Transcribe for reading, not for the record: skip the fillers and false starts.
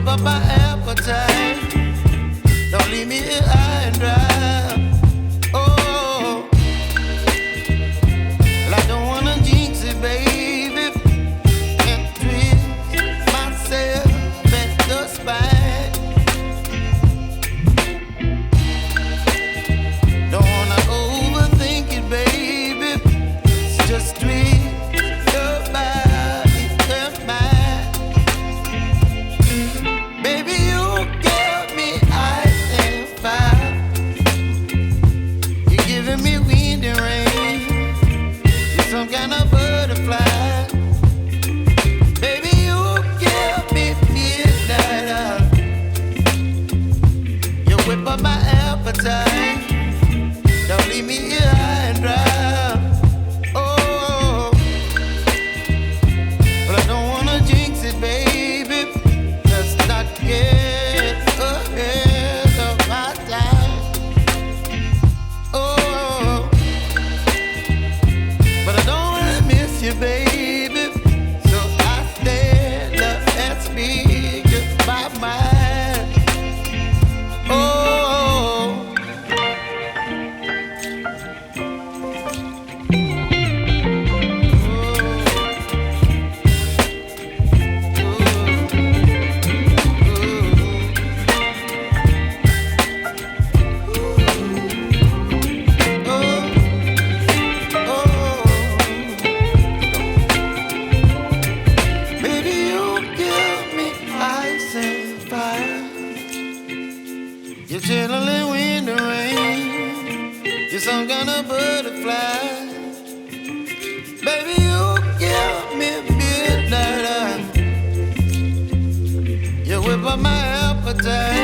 up my appetite. Don't leave me here high and dry. Oh, well, I don't wanna jinx it, baby, and twist myself at the spine. Don't wanna overthink it, baby. It's just twist your body and mine. Baby, you give me ice and fire. You're giving me wind and rain. You're some kind of butterfly. Baby, you give me midnight. You whip up my appetite. Don't leave me here high and dry. Oh, but I don't wanna jinx it, baby. Let's not get ahead of my time. Oh, but I don't wanna miss you, baby. So I stand up and speak my mind. Oh. Baby, you give me ice and fire. You're chilling wind and rain. You're some kind of butterfly. Baby, you give me midnight. You whip up my appetite.